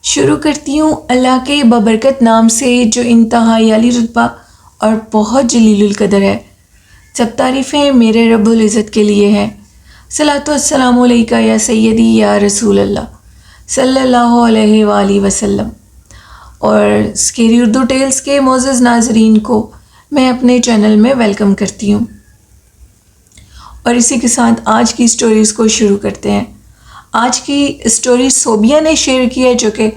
شروع کرتی ہوں اللہ کے ببرکت نام سے جو انتہائی عالی رتبہ اور بہت جلیل القدر ہے۔ سب تعریفیں میرے رب العزت کے لیے ہیں۔ صلاۃ والسلام علیکہ یا سیدی یا رسول اللہ صلی اللہ علیہ وآلہ وسلم۔ اور اسکیری اردو ٹیلز کے معزز ناظرین کو میں اپنے چینل میں ویلکم کرتی ہوں، اور اسی کے ساتھ آج کی سٹوریز کو شروع کرتے ہیں۔ آج کی سٹوری صوبیہ نے شیئر کی ہے، جو کہ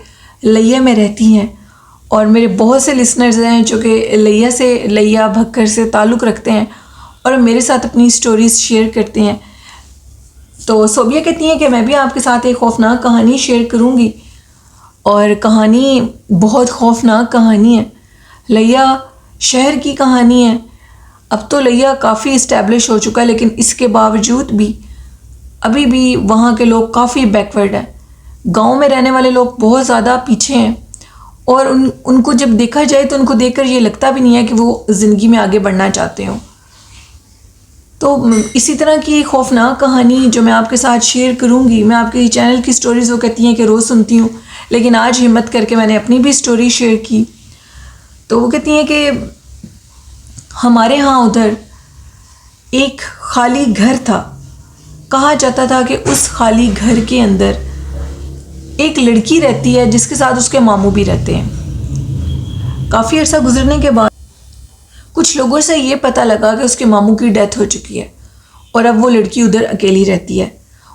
لیا میں رہتی ہیں، اور میرے بہت سے لسنرز ہیں جو کہ لیا بھکر سے تعلق رکھتے ہیں اور میرے ساتھ اپنی سٹوریز شیئر کرتے ہیں۔ تو صوبیہ کہتی ہیں کہ میں بھی آپ کے ساتھ ایک خوفناک کہانی شیئر کروں گی، اور کہانی بہت خوفناک کہانی ہے۔ لیا شہر کی کہانی ہے۔ اب تو لیا کافی اسٹیبلش ہو چکا ہے، لیکن اس کے باوجود بھی ابھی بھی وہاں کے لوگ کافی بیکورڈ ہیں۔ گاؤں میں رہنے والے لوگ بہت زیادہ پیچھے ہیں، اور ان کو جب دیکھا جائے تو ان کو دیکھ کر یہ لگتا بھی نہیں ہے کہ وہ زندگی میں آگے بڑھنا چاہتے ہوں۔ تو اسی طرح کی خوفناک کہانی جو میں آپ کے ساتھ شیئر کروں گی، میں آپ کے چینل کی سٹوریز وہ کہتی ہیں کہ روز سنتی ہوں، لیکن آج ہمت کر کے میں نے اپنی بھی سٹوری شیئر کی۔ تو وہ کہتی ہیں کہ ہمارے ہاں ادھر ایک خالی گھر تھا۔ کہا جاتا تھا کہ اس خالی گھر کے اندر ایک لڑکی رہتی ہے جس کے ساتھ اس کے ماموں بھی رہتے ہیں۔ کافی عرصہ گزرنے کے بعد کچھ لوگوں سے یہ پتہ لگا کہ اس کے ماموں کی ڈیتھ ہو چکی ہے، اور اب وہ لڑکی ادھر اکیلی رہتی ہے۔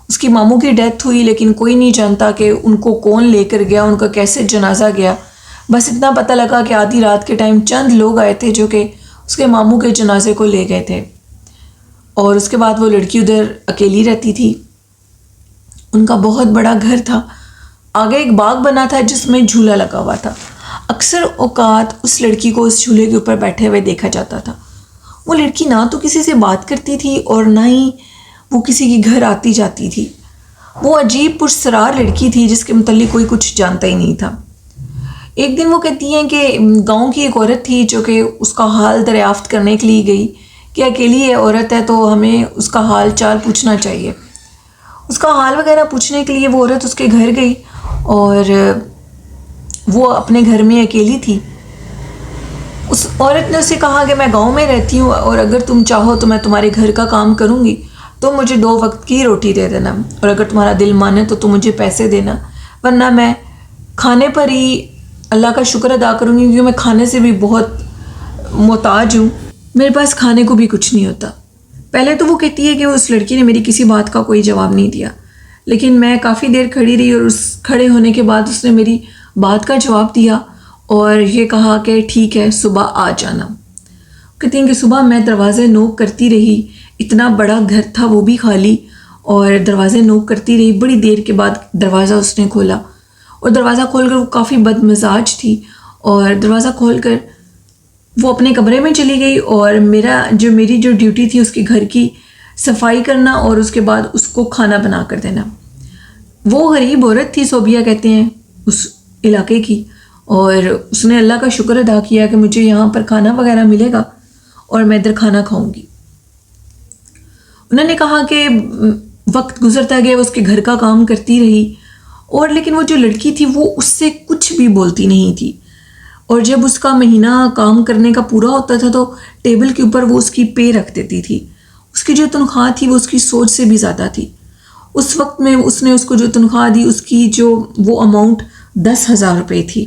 اس کی ماموں کی ڈیتھ ہوئی، لیکن کوئی نہیں جانتا کہ ان کو کون لے کر گیا، ان کا کیسے جنازہ گیا۔ بس اتنا پتہ لگا کہ آدھی رات کے ٹائم چند لوگ آئے تھے جو کہ اس کے ماموں کے جنازے کو لے گئے تھے، اور اس کے بعد وہ لڑکی ادھر اکیلی رہتی تھی۔ ان کا بہت بڑا گھر تھا، آگے ایک باغ بنا تھا جس میں جھولا لگا ہوا تھا۔ اکثر اوقات اس لڑکی کو اس جھولے کے اوپر بیٹھے ہوئے دیکھا جاتا تھا۔ وہ لڑکی نہ تو کسی سے بات کرتی تھی اور نہ ہی وہ کسی کے گھر آتی جاتی تھی۔ وہ عجیب پرسرار لڑکی تھی جس کے متعلق کوئی کچھ جانتا ہی نہیں تھا۔ ایک دن وہ کہتی ہیں کہ گاؤں کی ایک عورت تھی جو کہ اس کا حال دریافت کرنے کے لیے گئی کہ اکیلی ہے عورت ہے تو ہمیں اس کا حال چال پوچھنا چاہیے۔ اس کا حال وغیرہ پوچھنے کے لیے وہ عورت اس کے گھر گئی، اور وہ اپنے گھر میں اکیلی تھی۔ اس عورت نے اسے کہا کہ میں گاؤں میں رہتی ہوں، اور اگر تم چاہو تو میں تمہارے گھر کا کام کروں گی، تو مجھے 2 وقت کی روٹی دے دینا، اور اگر تمہارا دل مانے تو تم مجھے پیسے دینا، ورنہ میں کھانے پر ہی اللہ کا شکر ادا کروں گی، کیونکہ میں کھانے سے بھی بہت محتاج ہوں، میرے پاس کھانے کو بھی کچھ نہیں ہوتا۔ پہلے تو وہ کہتی ہے کہ اس لڑکی نے میری کسی بات کا کوئی جواب نہیں دیا، لیکن میں کافی دیر کھڑی رہی، اور اس کھڑے ہونے کے بعد اس نے میری بات کا جواب دیا اور یہ کہا کہ ٹھیک ہے صبح آ جانا۔ کہتی ہیں کہ صبح میں دروازے نوک کرتی رہی، اتنا بڑا گھر تھا وہ بھی خالی، اور دروازے نوک کرتی رہی۔ بڑی دیر کے بعد دروازہ اس نے کھولا، اور دروازہ کھول کر وہ کافی بد مزاج تھی، اور دروازہ کھول کر وہ اپنے کمرے میں چلی گئی، اور میری جو ڈیوٹی تھی اس کے گھر کی صفائی کرنا، اور اس کے بعد اس کو کھانا بنا کر دینا۔ وہ غریب عورت تھی، صوبیہ کہتے ہیں، اس علاقے کی، اور اس نے اللہ کا شکر ادا کیا کہ مجھے یہاں پر کھانا وغیرہ ملے گا اور میں ادھر کھانا کھاؤں گی۔ انہوں نے کہا کہ وقت گزرتا گیا، وہ اس کے گھر کا کام کرتی رہی، اور لیکن وہ جو لڑکی تھی وہ اس سے کچھ بھی بولتی نہیں تھی، اور جب اس کا مہینہ کام کرنے کا پورا ہوتا تھا تو ٹیبل کے اوپر وہ اس کی پے رکھ دیتی تھی۔ اس کی جو تنخواہ تھی وہ اس کی سوچ سے بھی زیادہ تھی۔ اس وقت میں اس نے اس کو جو تنخواہ دی، اس کی وہ اماؤنٹ 10,000 روپے تھی۔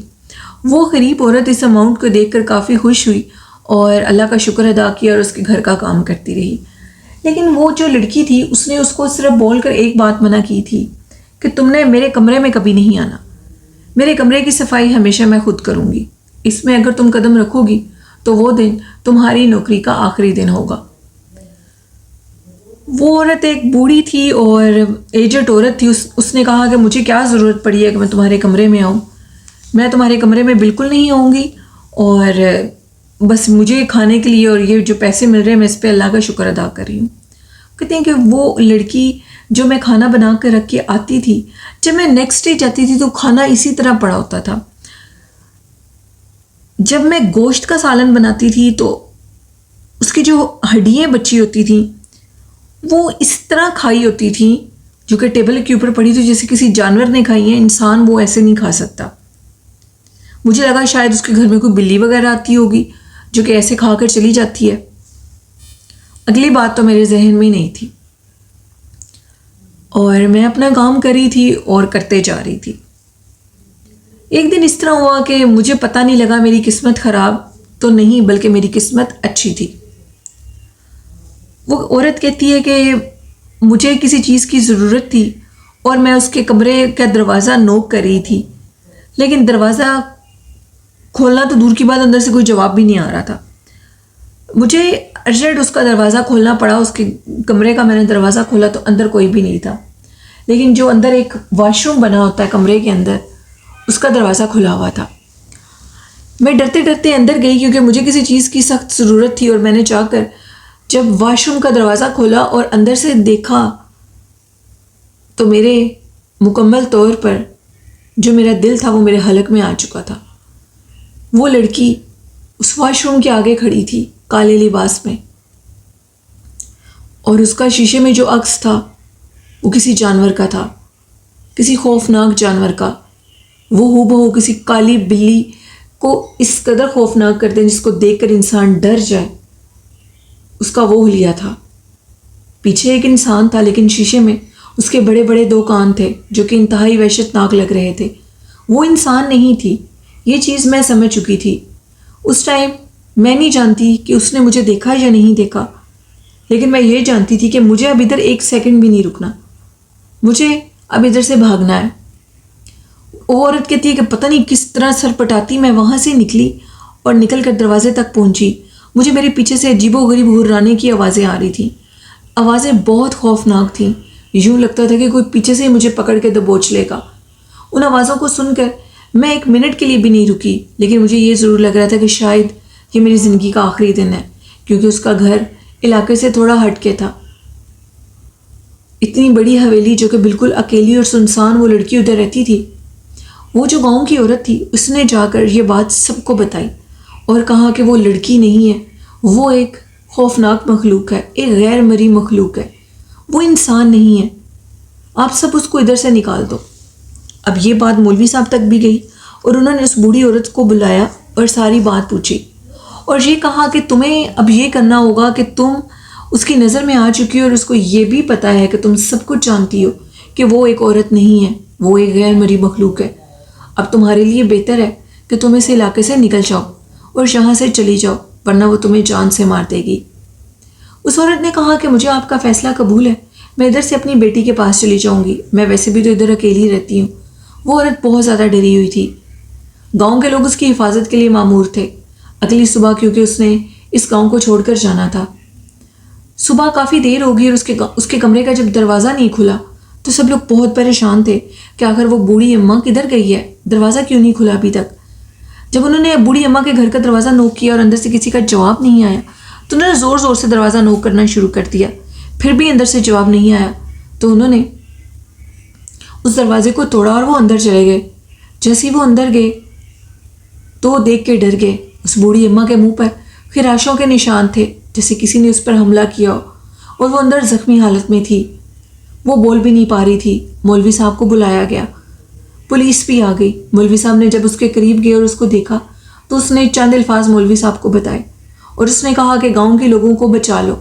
وہ غریب عورت اس اماؤنٹ کو دیکھ کر کافی خوش ہوئی اور اللہ کا شکر ادا کیا، اور اس کے گھر کا کام کرتی رہی۔ لیکن وہ جو لڑکی تھی اس نے اس کو صرف بول کر ایک بات منع کی تھی کہ تم نے میرے کمرے میں کبھی نہیں آنا، میرے کمرے کی صفائی ہمیشہ میں خود کروں گی، اس میں اگر تم قدم رکھو گی تو وہ دن تمہاری نوکری کا آخری دن ہوگا۔ وہ عورت ایک بوڑھی تھی اور ایجڈ عورت تھی۔ اس نے کہا کہ مجھے کیا ضرورت پڑی ہے کہ میں تمہارے کمرے میں آؤں، میں تمہارے کمرے میں بالکل نہیں آؤں گی، اور بس مجھے کھانے کے لیے اور یہ جو پیسے مل رہے ہیں میں اس پہ اللہ کا شکر ادا کر رہی ہوں۔ کہتے ہیں کہ وہ لڑکی جو میں کھانا بنا کر رکھ کے آتی تھی، جب میں نیکسٹ ڈے جاتی تھی تو کھانا اسی طرح پڑا ہوتا تھا۔ جب میں گوشت کا سالن بناتی تھی تو اس کی جو ہڈیاں بچی ہوتی تھیں وہ اس طرح کھائی ہوتی تھیں جو کہ ٹیبل کے اوپر پڑی تھی، جیسے کسی جانور نے کھائی ہیں، انسان وہ ایسے نہیں کھا سکتا۔ مجھے لگا شاید اس کے گھر میں کوئی بلی وغیرہ آتی ہوگی جو کہ ایسے کھا کر چلی جاتی ہے۔ اگلی بات تو میرے ذہن میں نہیں تھی اور میں اپنا کام کر رہی تھی اور کرتے جا رہی تھی۔ ایک دن اس طرح ہوا کہ مجھے پتہ نہیں لگا میری قسمت خراب تو نہیں بلکہ میری قسمت اچھی تھی۔ وہ عورت کہتی ہے کہ مجھے کسی چیز کی ضرورت تھی اور میں اس کے کمرے کا دروازہ نوک کر رہی تھی، لیکن دروازہ کھولنا تو دور کی بات، اندر سے کوئی جواب بھی نہیں آ رہا تھا۔ مجھے ارجنٹ اس کا دروازہ کھولنا پڑا، اس کے کمرے کا میں نے دروازہ کھولا تو اندر کوئی بھی نہیں تھا، لیکن جو اندر ایک واش روم بنا ہوتا ہے کمرے کے اندر، اس کا دروازہ کھلا ہوا تھا۔ میں ڈرتے ڈرتے اندر گئی کیونکہ مجھے کسی چیز کی سخت ضرورت تھی، اور میں نے جا کر جب واش روم کا دروازہ کھولا اور اندر سے دیکھا تو میرے مکمل طور پر جو میرا دل تھا وہ میرے حلق میں آ چکا تھا۔ وہ لڑکی اس واش روم کے آگے کھڑی تھی کالے لباس میں، اور اس کا شیشے میں جو عکس تھا وہ کسی جانور کا تھا، کسی خوفناک جانور کا۔ وہ ہو بہو کسی کالی بلی کو اس قدر خوفناک کر دیں جس کو دیکھ کر انسان ڈر جائے، اس کا وہ حلیہ تھا۔ پیچھے ایک انسان تھا لیکن شیشے میں اس کے بڑے بڑے 2 کان تھے جو کہ انتہائی وحشتناک لگ رہے تھے۔ وہ انسان نہیں تھی، یہ چیز میں سمجھ چکی تھی۔ اس ٹائم میں نہیں جانتی کہ اس نے مجھے دیکھا یا نہیں دیکھا، لیکن میں یہ جانتی تھی کہ مجھے اب ادھر 1 سیکنڈ بھی نہیں رکنا، مجھے اب ادھر سے بھاگنا ہے۔ وہ عورت کہتی ہے کہ پتہ نہیں کس طرح سر پٹاتی میں وہاں سے نکلی اور نکل کر دروازے تک پہنچی۔ مجھے میرے پیچھے سے عجیب و غریب ہرانے کی آوازیں آ رہی تھیں، آوازیں بہت خوفناک تھیں، یوں لگتا تھا کہ کوئی پیچھے سے مجھے پکڑ کے دبوچ لے گا۔ ان آوازوں کو سن کر میں 1 منٹ کے لیے بھی نہیں رکی، لیکن مجھے یہ ضرور لگ رہا تھا کہ شاید یہ میری زندگی کا آخری دن ہے، کیونکہ اس کا گھر علاقے سے تھوڑا ہٹ کے تھا۔ اتنی بڑی حویلی جو کہ بالکل اکیلی اور سنسان، وہ لڑکی ادھر رہتی تھی۔ وہ جو گاؤں کی عورت تھی اس نے جا کر یہ بات سب کو بتائی اور کہا کہ وہ لڑکی نہیں ہے، وہ ایک خوفناک مخلوق ہے، ایک غیر مرئی مخلوق ہے، وہ انسان نہیں ہے، آپ سب اس کو ادھر سے نکال دو۔ اب یہ بات مولوی صاحب تک بھی گئی اور انہوں نے اس بوڑھی عورت کو بلایا اور ساری بات پوچھی اور یہ کہا کہ تمہیں اب یہ کرنا ہوگا کہ تم اس کی نظر میں آ چکی ہو اور اس کو یہ بھی پتہ ہے کہ تم سب کچھ جانتی ہو کہ وہ ایک عورت نہیں ہے، وہ ایک غیر مرئی مخلوق ہے۔ اب تمہارے لیے بہتر ہے کہ تم اس علاقے سے نکل جاؤ اور یہاں سے چلی جاؤ، ورنہ وہ تمہیں جان سے مار دے گی۔ اس عورت نے کہا کہ مجھے آپ کا فیصلہ قبول ہے، میں ادھر سے اپنی بیٹی کے پاس چلی جاؤں گی، میں ویسے بھی تو ادھر اکیلی رہتی ہوں۔ وہ عورت بہت زیادہ ڈری ہوئی تھی، گاؤں کے لوگ اس کی حفاظت کے لیے مامور تھے۔ اگلی صبح کیونکہ اس نے اس گاؤں کو چھوڑ کر جانا تھا، صبح کافی دیر ہو گئی اور اس کے کمرے کا جب دروازہ نہیں کھلا تو سب لوگ بہت پریشان تھے کہ آخر وہ بوڑھی اماں کدھر گئی ہے، دروازہ کیوں نہیں کھلا ابھی تک۔ جب انہوں نے بوڑھی اماں کے گھر کا دروازہ نوک کیا اور اندر سے کسی کا جواب نہیں آیا تو انہوں نے زور زور سے دروازہ نوک کرنا شروع کر دیا، پھر بھی اندر سے جواب نہیں آیا تو انہوں نے اس دروازے کو توڑا اور وہ اندر چلے گئے۔ جیسے ہی وہ اندر گئے تو وہ دیکھ کے ڈر گئے، اس بوڑھی اماں کے منہ پر خراشوں کے نشان تھے جیسے کسی نے اس پر حملہ کیا ہو، اور وہ اندر زخمی حالت میں تھی، وہ بول بھی نہیں پا رہی تھی۔ مولوی صاحب کو بلایا گیا، پولیس بھی آ گئی۔ مولوی صاحب نے جب اس کے قریب گئے اور اس کو دیکھا تو اس نے چند الفاظ مولوی صاحب کو بتائے اور اس نے کہا کہ گاؤں کے لوگوں کو بچا لو۔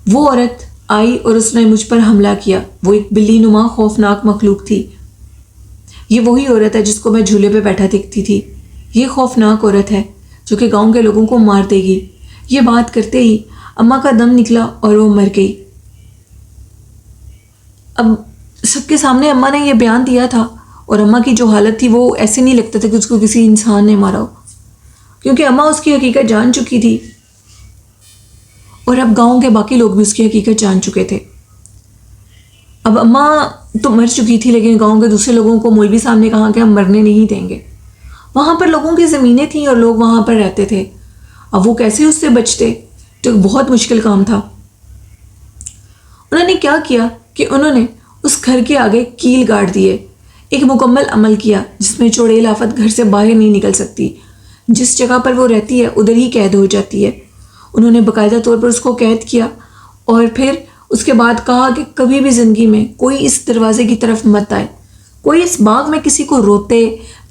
وہ عورت آئی اور اس نے مجھ پر حملہ کیا، وہ ایک بلی نما خوفناک مخلوق تھی۔ یہ وہی عورت ہے جس کو میں جھولے پہ بیٹھا دیکھتی تھی، یہ خوفناک عورت ہے جو کہ گاؤں کے لوگوں کو مار دے گی۔ یہ بات کرتے ہی اماں کا دم نکلا اور وہ مر گئی۔ اب سب کے سامنے اماں نے یہ بیان دیا تھا اور اماں کی جو حالت تھی وہ ایسے نہیں لگتا تھا کہ اس کو کسی انسان نے مارا ہو، کیونکہ اماں اس کی حقیقت جان چکی تھی اور اب گاؤں کے باقی لوگ بھی اس کی حقیقت جان چکے تھے۔ اب اماں تو مر چکی تھی لیکن گاؤں کے دوسرے لوگوں کو مولوی صاحب نے کہا کہ ہم مرنے نہیں دیں گے۔ وہاں پر لوگوں کی زمینیں تھیں اور لوگ وہاں پر رہتے تھے، اب وہ کیسے اس سے بچتے، تو بہت مشکل کام تھا۔ انہوں نے کیا کیا کہ انہوں نے اس گھر کے آگے کیل گاڑ دیے، ایک مکمل عمل کیا جس میں چڑیل آفت گھر سے باہر نہیں نکل سکتی، جس جگہ پر وہ رہتی ہے ادھر ہی قید ہو جاتی ہے۔ انہوں نے باقاعدہ طور پر اس کو قید کیا اور پھر اس کے بعد کہا کہ کبھی بھی زندگی میں کوئی اس دروازے کی طرف مت آئے، کوئی اس باغ میں کسی کو روتے